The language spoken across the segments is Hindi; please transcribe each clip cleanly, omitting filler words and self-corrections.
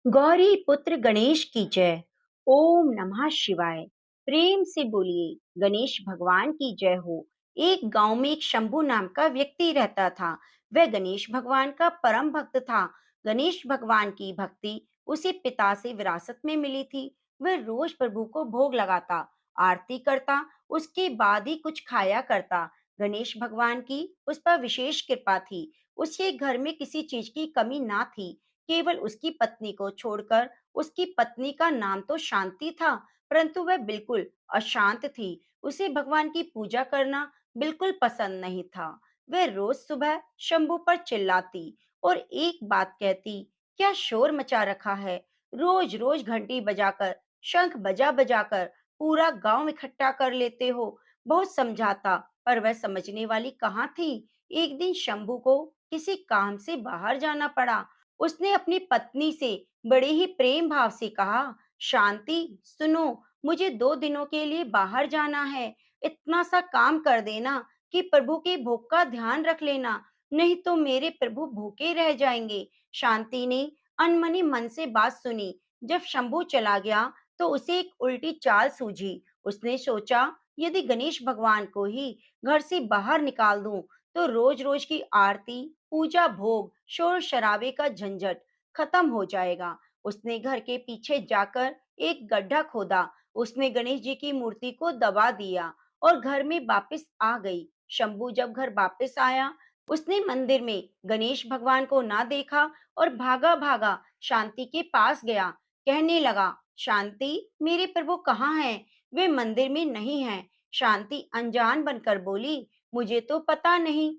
गौरी पुत्र गणेश की जय। ओम नमः शिवाय। प्रेम से बोलिए गणेश भगवान की जय हो। एक गांव में एक शंभू नाम का व्यक्ति रहता था। वह गणेश भगवान का परम भक्त था। गणेश भगवान की भक्ति उसे पिता से विरासत में मिली थी। वह रोज प्रभु को भोग लगाता, आरती करता, उसके बाद ही कुछ खाया करता। गणेश भगवान की उस पर विशेष कृपा थी। उसके घर में किसी चीज की कमी ना थी। केवल उसकी पत्नी को छोड़कर। उसकी पत्नी का नाम तो शांति था, परंतु वह बिल्कुल अशांत थी। उसे भगवान की पूजा करना बिल्कुल पसंद नहीं था। वह रोज सुबह शंभू पर चिल्लाती और एक बात कहती, क्या शोर मचा रखा है? रोज रोज घंटी बजाकर, शंख बजा बजाकर पूरा गांव इकट्ठा कर लेते हो। बहुत समझाता, पर वह समझने वाली कहाँ थी। एक दिन शंभू को किसी काम से बाहर जाना पड़ा। उसने अपनी पत्नी से बड़े ही प्रेम भाव से कहा, शांति सुनो, मुझे 2 दिनों के लिए बाहर जाना है। इतना सा काम कर देना कि प्रभु के भोग का ध्यान रख लेना, नहीं तो मेरे प्रभु भूखे रह जाएंगे। शांति ने अनमनी मन से बात सुनी। जब शंभू चला गया तो उसे एक उल्टी चाल सूझी। उसने सोचा, यदि गणेश भगवान को ही घर से बाहर निकाल दूं तो रोज रोज की आरती, पूजा, भोग, शोर शराबे का झंझट खत्म हो जाएगा। उसने घर के पीछे जाकर एक गड्ढा खोदा। उसमें गणेश जी की मूर्ति को दबा दिया और घर में वापस आ गई। शंभू जब घर वापस आया, उसने मंदिर में गणेश भगवान को ना देखा और भागा भागा शांति के पास गया। कहने लगा, शांति, मेरे प्रभु कहाँ हैं? वे मंदिर में नहीं हैं। शांति अनजान बनकर बोली, मुझे तो पता नहीं।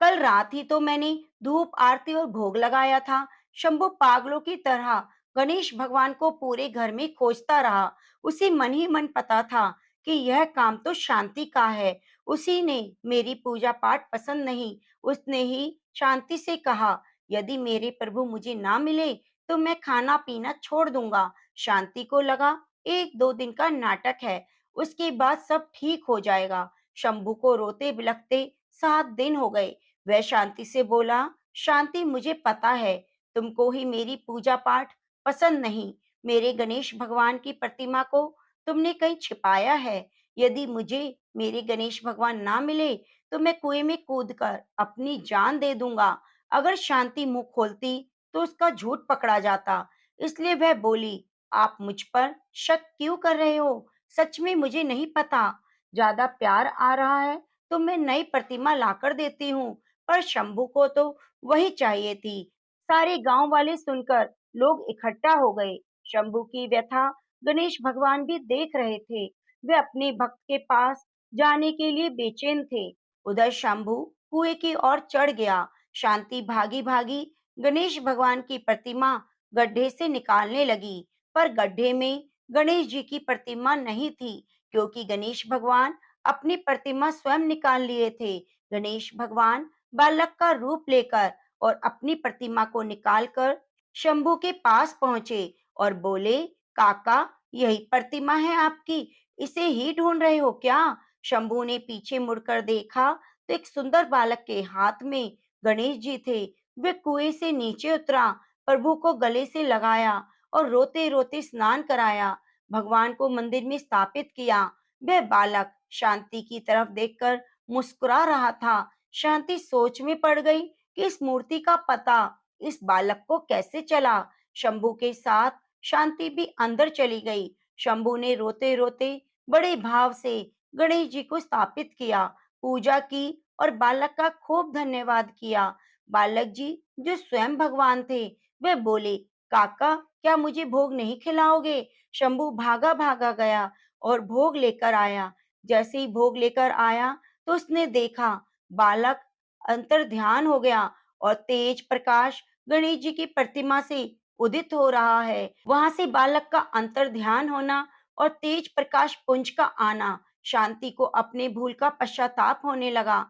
कल रात ही तो मैंने धूप आरती और भोग लगाया था। शंभू पागलों की तरह गणेश भगवान को पूरे घर में खोजता रहा। उसे मन ही मन पता था कि यह काम तो शांति का है। उसी ने मेरी पूजा पाठ पसंद नहीं। उसने ही शांति से कहा, यदि मेरे प्रभु मुझे ना मिले तो मैं खाना पीना छोड़ दूंगा। शांति को लगा 1-2 दिन का नाटक है, उसके बाद सब ठीक हो जाएगा। शंभू को रोते बिलखते 7 दिन हो गए। वह शांति से बोला, शांति, मुझे पता है तुमको ही मेरी पूजा पाठ पसंद नहीं। मेरे गणेश भगवान की प्रतिमा को तुमने कहीं छिपाया है। यदि मुझे मेरे गणेश भगवान ना मिले तो मैं कुएं में कूदकर अपनी जान दे दूंगा। अगर शांति मुंह खोलती तो उसका झूठ पकड़ा जाता। इसलिए वह बोली, आप मुझ पर शक क्यों कर रहे हो? सच में मुझे नहीं पता। ज्यादा प्यार आ रहा है तो मैं नई प्रतिमा लाकर देती हूँ। पर शंभू को तो वही चाहिए थी। सारे गांव वाले सुनकर लोग इकट्ठा हो गए। शंभू की व्यथा गणेश भगवान भी देख रहे थे। वे अपने भक्त के पास जाने के लिए बेचैन थे। उधर शंभू कुएं की ओर चढ़ गया। शांति भागी भागी गणेश भगवान की प्रतिमा गड्ढे से निकालने लगी, पर गड्ढे में गणेश जी की प्रतिमा नहीं थी, क्योंकि गणेश भगवान अपनी प्रतिमा स्वयं निकाल लिए थे। गणेश भगवान बालक का रूप लेकर और अपनी प्रतिमा को निकालकर शंभू के पास पहुंचे और बोले, काका, यही प्रतिमा है आपकी? इसे ही ढूंढ रहे हो क्या? शंभू ने पीछे मुड़कर देखा तो एक सुंदर बालक के हाथ में गणेश जी थे। वे कुएं से नीचे उतरा, प्रभु को गले से लगाया और रोते रोते स्नान कराया, भगवान को मंदिर में स्थापित किया। वह बालक शांति की तरफ देखकर मुस्कुरा रहा था। शांति सोच में पड़ गई कि इस मूर्ति का पता इस बालक को कैसे चला। शंभू के साथ शांति भी अंदर चली गई। शंभू ने रोते रोते बड़े भाव से गणेश जी को स्थापित किया, पूजा की और बालक का खूब धन्यवाद किया। बालक जी, जो स्वयं भगवान थे, वे बोले, काका, क्या मुझे भोग नहीं खिलाओगे? शंभू भागा भागा गया और भोग लेकर आया। जैसे ही भोग लेकर आया तो उसने देखा बालक अंतर ध्यान हो गया और तेज प्रकाश गणेश जी की प्रतिमा से उदित हो रहा है। वहां से बालक का अंतर ध्यान होना और तेज प्रकाश पुंज का आना, शांति को अपने भूल का पश्चाताप होने लगा।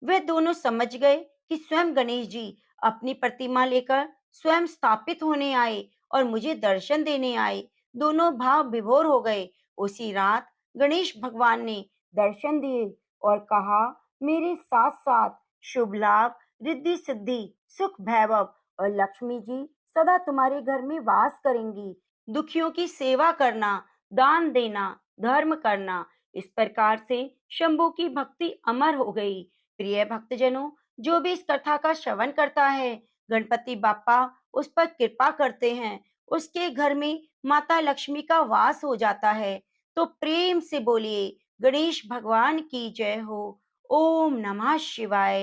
वे दोनों समझ गए कि स्वयं गणेश जी अपनी प्रतिमा लेकर स्वयं स्थापित होने आए और मुझे दर्शन देने आए। दोनों भाव विभोर हो गए। उसी रात गणेश भगवान ने दर्शन दिए और कहा, मेरे साथ साथ शुभ लाभ, रिद्धि सिद्धि, सुख वैभव और लक्ष्मी जी सदा तुम्हारे घर में वास करेंगी। दुखियों की सेवा करना, दान देना, धर्म करना, इस प्रकार से शंभू की भक्ति अमर हो गई। प्रिय भक्तजनों, जो भी इस कथा का श्रवण करता है, गणपति बाप्पा उस पर कृपा करते हैं, उसके घर में माता लक्ष्मी का वास हो जाता है। तो प्रेम से बोलिए, गणेश भगवान की जय हो। ओम नमः शिवाय।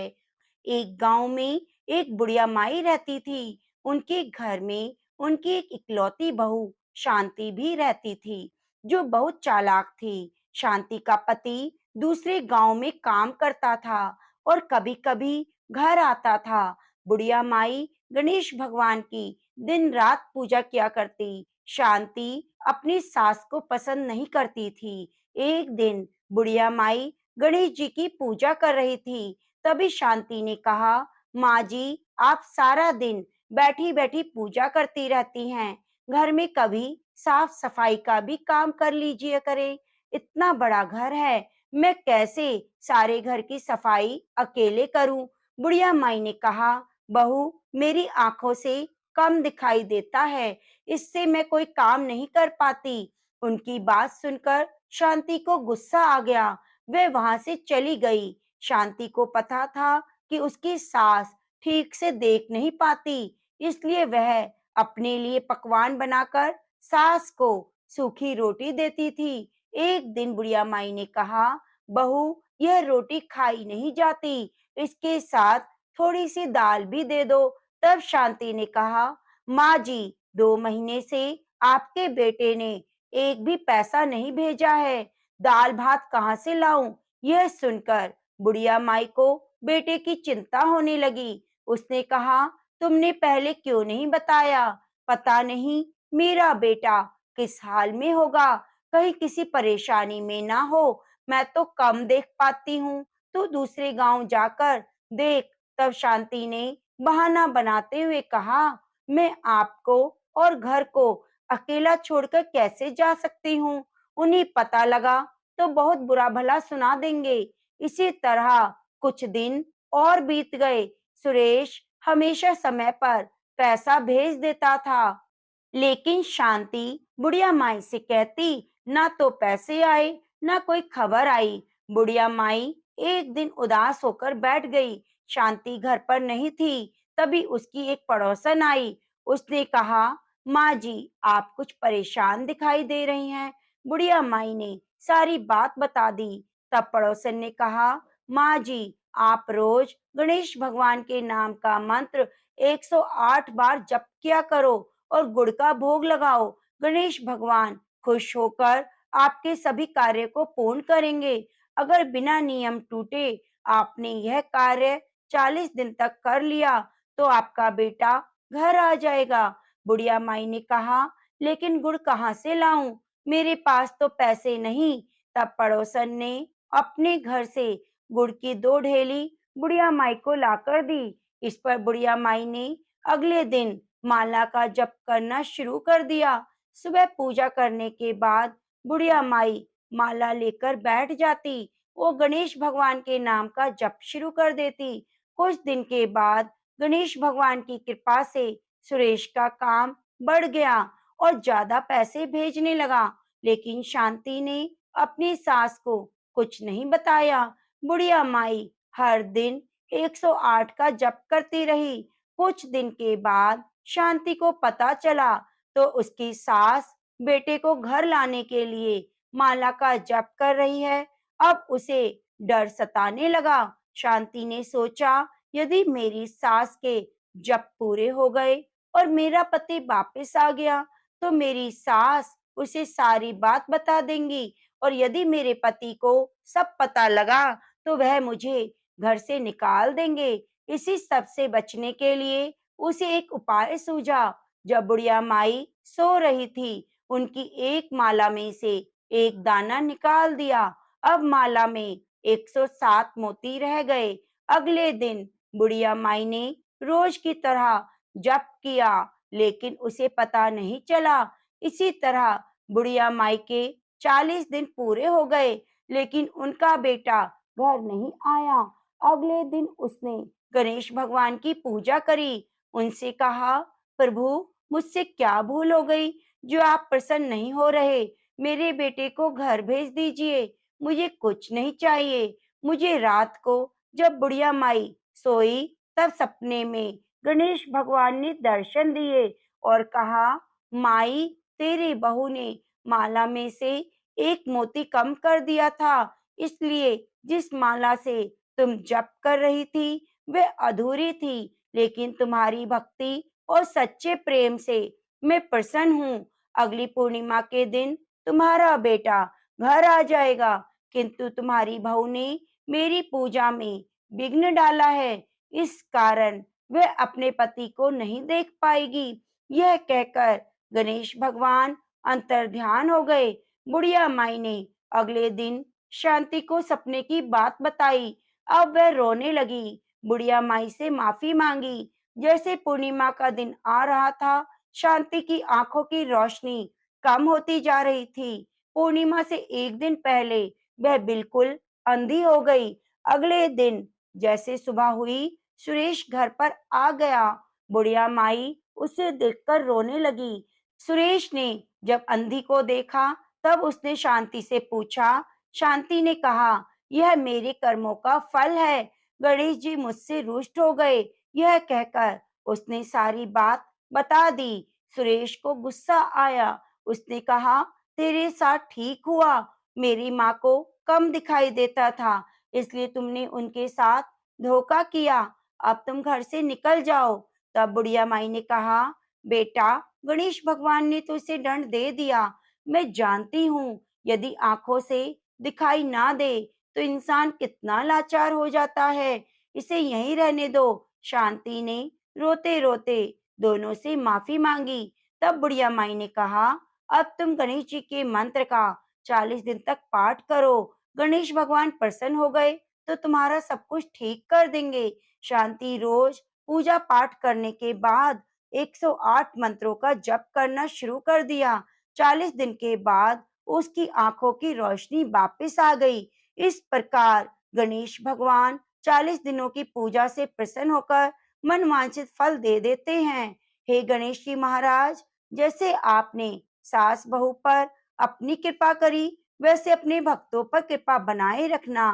एक गांव में एक बुढ़िया माई रहती थी। उनके घर में उनकी एक इकलौती बहू शांति भी रहती थी, जो बहुत चालाक थी। शांति का पति दूसरे गांव में काम करता था और कभी-कभी घर आता था। बुढ़िया माई गणेश भगवान की दिन रात पूजा किया करती। शांति अपनी सास को पसंद नहीं करती थी। एक दिन बुढ़िया माई गणेश जी की पूजा कर रही थी। तभी शांति ने कहा, माँ जी, आप सारा दिन बैठी बैठी पूजा करती रहती हैं, घर में कभी साफ सफाई का भी काम कर लीजिए करें। इतना बड़ा घर है, मैं कैसे सारे घर की सफाई अकेले करूं? बुढ़िया माई ने कहा, बहू, मेरी आंखों से कम दिखाई देता है, इससे मैं कोई काम नहीं कर पाती। उनकी बात सुनकर शांति को गुस्सा आ गया। वह वहां से चली गई। शांति को पता था कि उसकी सास ठीक से देख नहीं पाती, इसलिए वह अपने लिए पकवान बनाकर सास को सूखी रोटी देती थी। एक दिन बुढ़िया माई ने कहा, बहू, यह रोटी खाई नहीं जाती, इसके साथ थोड़ी सी दाल भी दे दो। तब शांति ने कहा, माँ जी, 2 महीने से आपके बेटे ने एक भी पैसा नहीं भेजा है, दाल भात कहाँ से लाऊं? यह सुनकर बुढ़िया माई को बेटे की चिंता होने लगी। उसने कहा, तुमने पहले क्यों नहीं बताया? पता नहीं मेरा बेटा किस हाल में होगा, कहीं किसी परेशानी में ना हो। मैं तो कम देख पाती हूँ, तू दूसरे गांव जाकर देख। तब शांति ने बहाना बनाते हुए कहा, मैं आपको और घर को अकेला छोड़कर कैसे जा सकती हूँ? उन्हें पता लगा तो बहुत बुरा भला सुना देंगे। इसी तरह कुछ दिन और बीत गए। सुरेश हमेशा समय पर पैसा भेज देता था, लेकिन शांति बुढ़िया माई से कहती, ना तो पैसे आए, ना कोई खबर आई। बुढ़िया माई एक दिन उदास होकर बैठ गई। शांति घर पर नहीं थी। तभी उसकी एक पड़ोसन आई। उसने कहा, माँ जी, आप कुछ परेशान दिखाई दे रही हैं। बुढ़िया माई ने सारी बात बता दी। तब पड़ोसन ने कहा, माँ जी, आप रोज गणेश भगवान के नाम का मंत्र 108 बार जप किया करो और गुड़ का भोग लगाओ। गणेश भगवान खुश होकर आपके सभी कार्य को पूर्ण करेंगे। अगर बिना नियम टूटे आपने यह कार्य 40 दिन तक कर लिया तो आपका बेटा घर आ जाएगा। बुढ़िया माई ने कहा, लेकिन गुड़ कहाँ से लाऊं? मेरे पास तो पैसे नहीं। तब पड़ोसन ने अपने घर से गुड़ की 2 ढेली बुढ़िया माई को लाकर दी। इस पर बुढ़िया माई ने अगले दिन माला का जप करना शुरू कर दिया। सुबह पूजा करने के बाद बुढ़िया माई माला लेकर बैठ जाती। वो गणेश भगवान के नाम का जप शुरू कर देती। कुछ दिन के बाद गणेश भगवान की कृपा से सुरेश का काम बढ़ गया और ज्यादा पैसे भेजने लगा। लेकिन शांति ने अपनी सास को कुछ नहीं बताया। बुढ़िया माई हर दिन 108 का जप करती रही। कुछ दिन के बाद शांति को पता चला तो उसकी सास बेटे को घर लाने के लिए माला का जप कर रही है। अब उसे डर सताने लगा। शांति ने सोचा, यदि मेरी सास के जप पूरे हो गए और मेरा पति वापस आ गया तो मेरी सास उसे सारी बात बता देंगी, और यदि मेरे पति को सब पता लगा तो वह मुझे घर से निकाल देंगे। इसी सब से बचने के लिए उसे एक उपाय सूझा। जब बुढ़िया माई सो रही थी, उनकी एक माला में से एक दाना निकाल दिया। अब माला में 107 मोती रह गए। अगले दिन बुढ़िया माई ने रोज की तरह जप किया, लेकिन उसे पता नहीं चला। इसी तरह बुढ़िया माई के 40 दिन पूरे हो गए, लेकिन उनका बेटा घर नहीं आया। अगले दिन उसने गणेश भगवान की पूजा करी। उनसे कहा, प्रभु, मुझसे क्या भूल हो गई जो आप प्रसन्न नहीं हो रहे? मेरे बेटे को घर भेज दीजिए, मुझे कुछ नहीं चाहिए। मुझे रात को जब बुढ़िया माई सोई तब सपने में गणेश भगवान ने दर्शन दिए और कहा, माई, तेरी बहू ने माला में से एक मोती कम कर दिया था, इसलिए जिस माला से तुम जप कर रही थी वह अधूरी थी, लेकिन तुम्हारी भक्ति और सच्चे प्रेम से मैं प्रसन्न हूँ। अगली पूर्णिमा के दिन तुम्हारा बेटा घर आ जाएगा, किंतु तुम्हारी बहू ने मेरी पूजा में विघ्न डाला है, इस कारण वह अपने पति को नहीं देख पाएगी। यह कहकर गणेश भगवान अंतर्ध्यान हो गए। बुढ़िया माई ने अगले दिन शांति को सपने की बात बताई। अब वह रोने लगी, बुढ़िया माई से माफी मांगी। जैसे पूर्णिमा का दिन आ रहा था, शांति की आंखों की रोशनी कम होती जा रही थी। पूर्णिमा से एक दिन पहले वह बिल्कुल अंधी हो गई। अगले दिन जैसे सुबह हुई, सुरेश घर पर आ गया। बुढ़िया माई उसे देखकर रोने लगी। सुरेश ने जब अंधी को देखा तब उसने शांति से पूछा। शांति ने कहा, यह मेरे कर्मों का फल है, गणेश जी मुझसे रुष्ट हो गए। यह कहकर उसने सारी बात बता दी। सुरेश को गुस्सा आया। उसने कहा, तेरे साथ ठीक हुआ, मेरी माँ को कम दिखाई देता था, इसलिए तुमने उनके साथ धोखा किया। अब तुम घर से निकल जाओ। तब बुढ़िया माई ने कहा, बेटा, गणेश भगवान ने तो इसे दंड दे दिया। मैं जानती हूँ यदि आंखों से दिखाई ना दे तो इंसान कितना लाचार हो जाता है, इसे यहीं रहने दो। शांति ने रोते रोते दोनों से माफी मांगी। तब बुढ़िया माई ने कहा, अब तुम गणेश जी के मंत्र का 40 दिन तक पाठ करो, गणेश भगवान प्रसन्न हो गए तो तुम्हारा सब कुछ ठीक कर देंगे। शांति रोज पूजा पाठ करने के बाद 108 मंत्रों का जप करना शुरू कर दिया। 40 दिन के बाद उसकी आंखों की रोशनी वापस आ गई। इस प्रकार गणेश भगवान 40 दिनों की पूजा से प्रसन्न होकर मनवांछित फल दे देते हैं। हे गणेश जी महाराज, जैसे आपने सास बहू पर अपनी कृपा करी, वैसे अपने भक्तों पर कृपा बनाए रखना।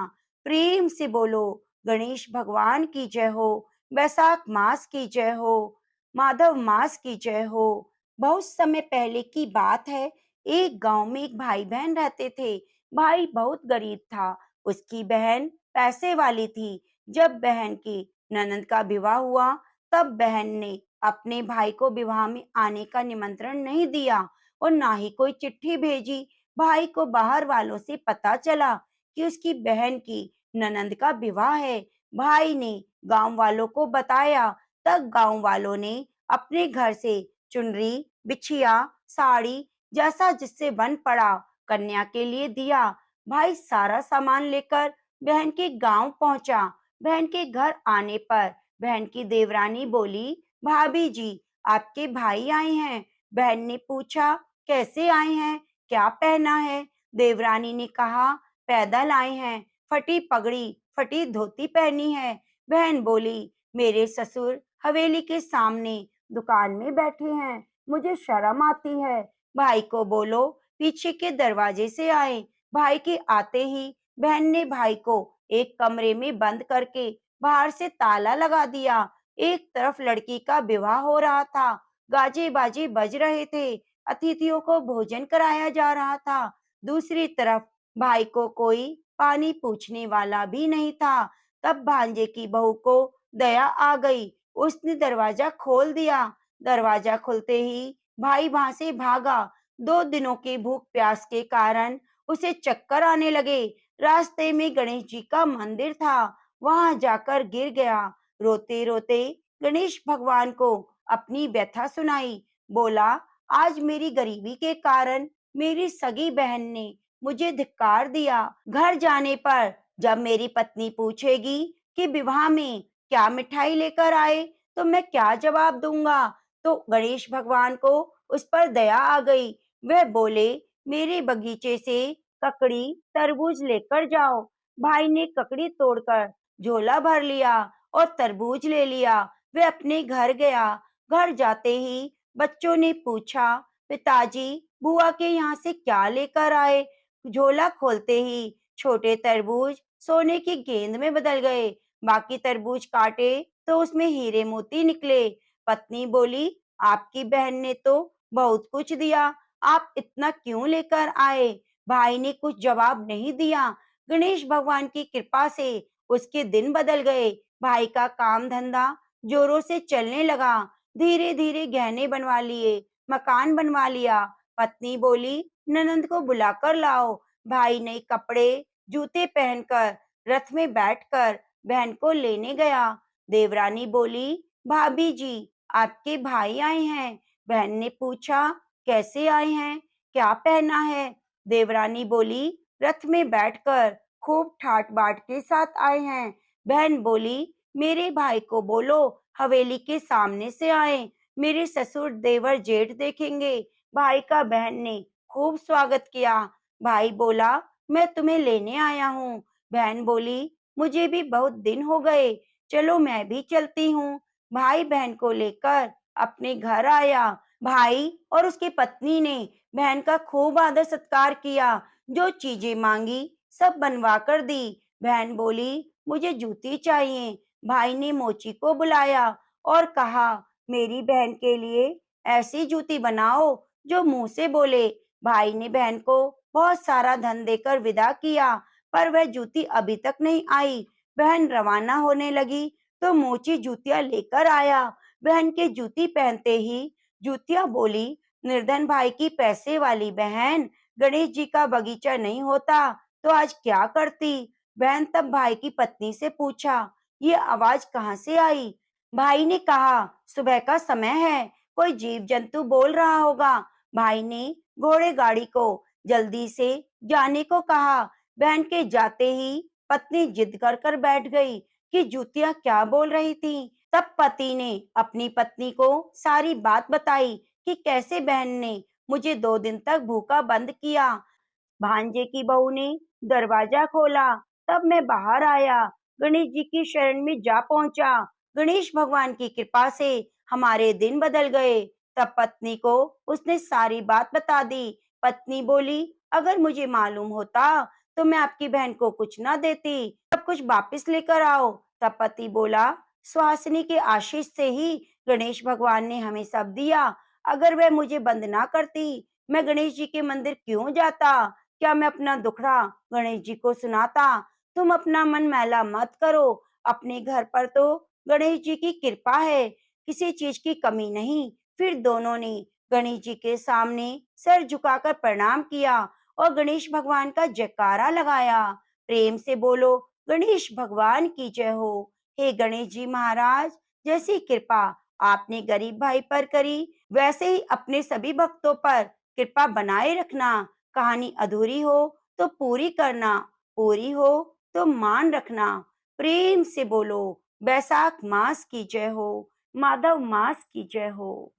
प्रेम से बोलो, गणेश भगवान की जय हो, वैशाख मास की जय हो, माधव मास की जय हो। बहुत समय पहले की बात है, एक गांव में एक भाई बहन रहते थे। भाई बहुत गरीब था, उसकी बहन पैसे वाली थी। जब बहन की ननंद का विवाह हुआ, तब बहन ने अपने भाई को विवाह में आने का निमंत्रण नहीं दिया और ना ही कोई चिट्ठी भेजी। भाई को बाहर वालों से पता चला कि उसकी बहन की ननंद का विवाह है। भाई ने गांव वालों को बताया। तब गांव वालों ने अपने घर से चुनरी, बिछिया, साड़ी जैसा जिससे बन पड़ा कन्या के लिए दिया। भाई सारा सामान लेकर बहन के गांव पहुंचा। बहन के घर आने पर बहन की देवरानी बोली, भाभी जी, आपके भाई आए हैं। बहन ने पूछा, कैसे आए हैं, क्या पहना है? देवरानी ने कहा, पैदल आए हैं, फटी पगड़ी, फटी धोती पहनी है। बहन बोली, मेरे ससुर हवेली के सामने दुकान में बैठे हैं, मुझे शर्म आती है। भाई को बोलो पीछे के दरवाजे से आए। भाई के आते ही बहन ने भाई को एक कमरे में बंद करके बाहर से ताला लगा दिया। एक तरफ लड़की का विवाह हो रहा था, गाजे बाजे बज रहे थे, अतिथियों को भोजन कराया जा रहा था। दूसरी तरफ भाई को कोई पानी पूछने वाला भी नहीं था। तब भांजे की बहू को दया आ गई, उसने दरवाजा खोल दिया। दरवाजा खुलते ही भाई वहां से भागा। 2 दिनों की भूख प्यास के कारण उसे चक्कर आने लगे। रास्ते में गणेश जी का मंदिर था, वहां जाकर गिर गया। रोते रोते गणेश भगवान को अपनी व्यथा सुनाई। बोला, आज मेरी गरीबी के कारण मेरी सगी बहन ने मुझे धिक्कार दिया। घर जाने पर जब मेरी पत्नी पूछेगी कि विवाह में क्या मिठाई लेकर आए, तो मैं क्या जवाब दूंगा? तो गणेश भगवान को उस पर दया आ गई। वह बोले, मेरे बगीचे से ककड़ी, तरबूज लेकर जाओ। भाई ने ककड़ी तोड़कर झोला भर लिया और तरबूज ले लिया। वह अपने घर गया। घर जाते ही बच्चों ने पूछा, पिताजी बुआ के यहाँ से क्या लेकर आए? झोला खोलते ही छोटे तरबूज सोने की गेंद में बदल गए। बाकी तरबूज काटे तो उसमें हीरे मोती निकले। पत्नी बोली, आपकी बहन ने तो बहुत कुछ दिया, आप इतना क्यों लेकर आए? भाई ने कुछ जवाब नहीं दिया। गणेश भगवान की कृपा से उसके दिन बदल गए। भाई का काम धंधा जोरों से चलने लगा। धीरे धीरे गहने बनवा लिए, मकान बनवा लिया। पत्नी बोली, ननंद को बुलाकर लाओ। भाई नए कपड़े जूते पहनकर रथ में बैठकर बहन को लेने गया। देवरानी बोली, भाभी जी आपके भाई आए हैं। बहन ने पूछा, कैसे आए हैं, क्या पहना है? देवरानी बोली, रथ में बैठकर खूब ठाट बाट के साथ आए हैं। बहन बोली, मेरे भाई को बोलो हवेली के सामने से आए, मेरे ससुर देवर जेठ देखेंगे। भाई का बहन ने खूब स्वागत किया। भाई बोला, मैं तुम्हें लेने आया हूँ। बहन बोली, मुझे भी बहुत दिन हो गए, चलो मैं भी चलती हूँ। भाई बहन को लेकर अपने घर आया। भाई और उसकी पत्नी ने बहन का खूब आदर सत्कार किया। जो चीजें मांगी सब बनवा कर दी। बहन बोली, मुझे जूती चाहिए। भाई ने मोची को बुलाया और कहा, मेरी बहन के लिए ऐसी जूती बनाओ जो मुंह से बोले। भाई ने बहन को बहुत सारा धन देकर विदा किया, पर वह जूती अभी तक नहीं आई। बहन रवाना होने लगी तो मोची जूतियां लेकर आया। बहन के जूती पहनते ही जूतियां बोली, निर्धन भाई की पैसे वाली बहन, गणेश जी का बगीचा नहीं होता तो आज क्या करती? बहन तब भाई की पत्नी से पूछा, ये आवाज कहाँ से आई? भाई ने कहा, सुबह का समय है, कोई जीव जंतु बोल रहा होगा। भाई ने घोड़े गाड़ी को जल्दी से जाने को कहा। बहन के जाते ही पत्नी जिद कर कर बैठ गई कि जूतियां क्या बोल रही थी। तब पति ने अपनी पत्नी को सारी बात बताई कि कैसे बहन ने मुझे 2 दिन तक भूखा बंद किया। भांजे की बहू ने दरवाजा खोला, तब मैं बाहर आया, गणेश जी की शरण में जा पहुंचा। गणेश भगवान की कृपा से हमारे दिन बदल गए। तब पत्नी को उसने सारी बात बता दी। पत्नी बोली, अगर मुझे मालूम होता तो मैं आपकी बहन को कुछ ना देती, सब कुछ वापस लेकर आओ। तब पति बोला, सुहासिनी के आशीष से ही गणेश भगवान ने हमें सब दिया। अगर वह मुझे बंद ना करती, मैं गणेश जी के मंदिर क्यों जाता? क्या मैं अपना दुखड़ा गणेश जी को सुनाता? तुम अपना मन मैला मत करो, अपने घर पर तो गणेश जी की कृपा है, किसी चीज की कमी नहीं। फिर दोनों ने गणेश जी के सामने सर झुकाकर प्रणाम किया और गणेश भगवान का जयकारा लगाया। प्रेम से बोलो, गणेश भगवान की जय हो। हे गणेश जी महाराज, जैसी कृपा आपने गरीब भाई पर करी, वैसे ही अपने सभी भक्तों पर कृपा बनाए रखना। कहानी अधूरी हो तो पूरी करना, पूरी हो तो मान रखना। प्रेम से बोलो, बैसाख मास की जय हो, माधव मास की जय हो।